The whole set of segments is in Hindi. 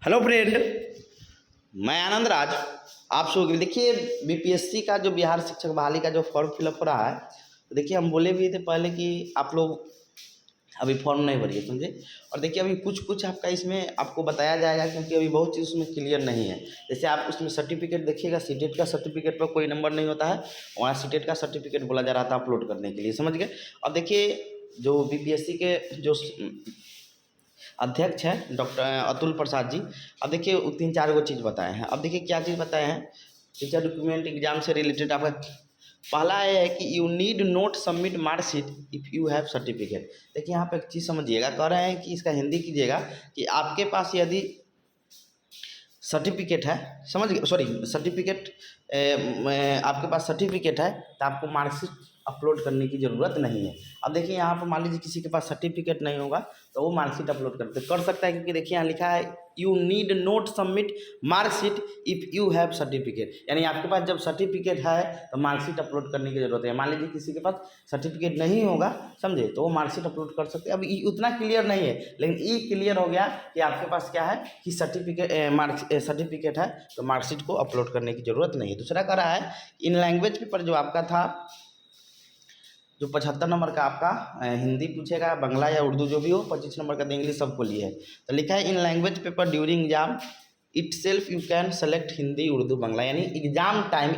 हेलो फ्रेंड, मैं आनंद राज। आप सब देखिए बीपीएससी का जो बिहार शिक्षक बहाली का जो फॉर्म फिलअप हो रहा है, तो देखिए हम बोले भी थे पहले कि आप लोग अभी फॉर्म नहीं भरिए, समझे। और देखिए अभी कुछ कुछ आपका इसमें आपको बताया जाएगा, क्योंकि अभी बहुत चीज़ उसमें क्लियर नहीं है। जैसे आप उसमें सर्टिफिकेट देखिएगा, सीटेट का सर्टिफिकेट पर कोई नंबर नहीं होता है, वहाँ सीटेट का सर्टिफिकेट बोला जा रहा था अपलोड करने के लिए, समझ गए। अब देखिए जो बीपीएससी के जो अध्यक्ष हैं डॉक्टर अतुल प्रसाद जी, अब देखिए वो 3-4 गो चीज़ बताए हैं। अब देखिए क्या चीज़ बताए हैं, टीचर डॉक्यूमेंट एग्जाम से रिलेटेड। आपका पहला है कि you need not submit marksheet if you have certificate. देखिए यहाँ पे एक चीज़ समझिएगा, कह रहे हैं कि इसका हिंदी कीजिएगा कि आपके पास यदि सर्टिफिकेट है, समझ गए, सॉरी सर्टिफिकेट, आपके पास सर्टिफिकेट है तो आपको मार्कशीट अपलोड करने की ज़रूरत नहीं है। अब देखिए यहाँ पर मान लीजिए किसी के पास सर्टिफिकेट नहीं होगा तो वो मार्कशीट अपलोड कर सकता है, क्योंकि देखिए यहाँ लिखा है you need not submit marksheet if you have certificate, यानी आपके पास जब सर्टिफिकेट है तो मार्कशीट अपलोड करने की ज़रूरत है। मान लीजिए किसी के पास सर्टिफिकेट नहीं होगा, समझे, तो वो मार्कशीट अपलोड कर सकते हैं। अब उतना क्लियर नहीं है, लेकिन ये क्लियर हो गया कि आपके पास क्या है कि सर्टिफिकेट है तो मार्कशीट को अपलोड करने की ज़रूरत नहीं है। दूसरा कह रहा है इन लैंग्वेज पेपर जो आपका था, जो 75 नंबर का आपका हिंदी पूछेगा, बांग्ला या उर्दू जो भी हो, 25 नंबर का तो इंग्लिश सबको लिए है। तो लिखा है in language paper during exam it self you can select Hindi Urdu Bangla, यानी एग्जाम टाइम,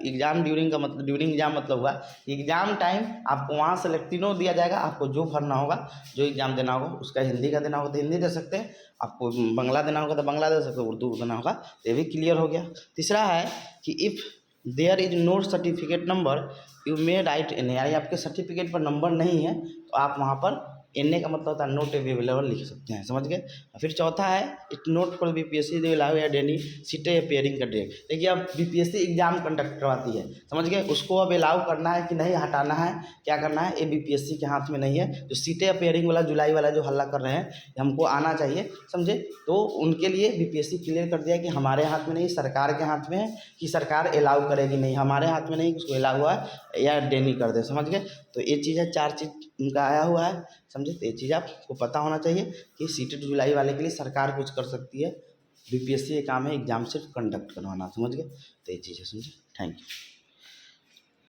एग्जाम ड्यूरिंग का मतलब, ड्यूरिंग एग्जाम मतलब हुआ एग्जाम टाइम आपको वहाँ सेलेक्ट तीनों दिया जाएगा। आपको जो भरना होगा, जो एग्जाम देना होगा, उसका हिंदी का देना होगा तो हिंदी दे सकते हैं, आपको बांग्ला देना होगा तो बांग्ला दे सकते हैं, उर्दू देना होगा तो ये भी क्लियर हो गया। तीसरा है कि if there is no certificate number you may write N, यानी आपके सर्टिफिकेट पर नंबर नहीं है तो आप वहाँ पर एन का मतलब होता है नोट अवेलेबल लिख सकते हैं, समझ गए। फिर चौथा है it note for BPSC they allow या डेनी सीटें अपेयरिंग का डेट। देखिए अब बीपीएससी एग्जाम कंडक्ट करवाती है, समझ गए, उसको अब अलाउ करना है कि नहीं हटाना है, क्या करना है, ये बीपीएससी के हाथ में नहीं है। जो सीटें अपेयरिंग वाला जुलाई वाला जो हल्ला कर रहे हैं हमको आना चाहिए, समझे, तो उनके लिए बीपीएससी क्लियर कर दिया कि हमारे हाथ में नहीं, सरकार के हाथ में है कि सरकार अलाउ करेगी, नहीं हमारे हाथ में नहीं, उसको अलाउ हुआ है या डेनी कर दे, समझ गए। तो ये चीज़ है, 4 चीज़ उनका आया हुआ है, समझे। तो ये चीज़ आपको पता होना चाहिए कि सीटेट जुलाई वाले के लिए सरकार कुछ कर सकती है, बीपीएससी का काम है एग्जाम सिर्फ कंडक्ट करवाना, समझ गए। तो ये चीज़ है, समझे। Thank you.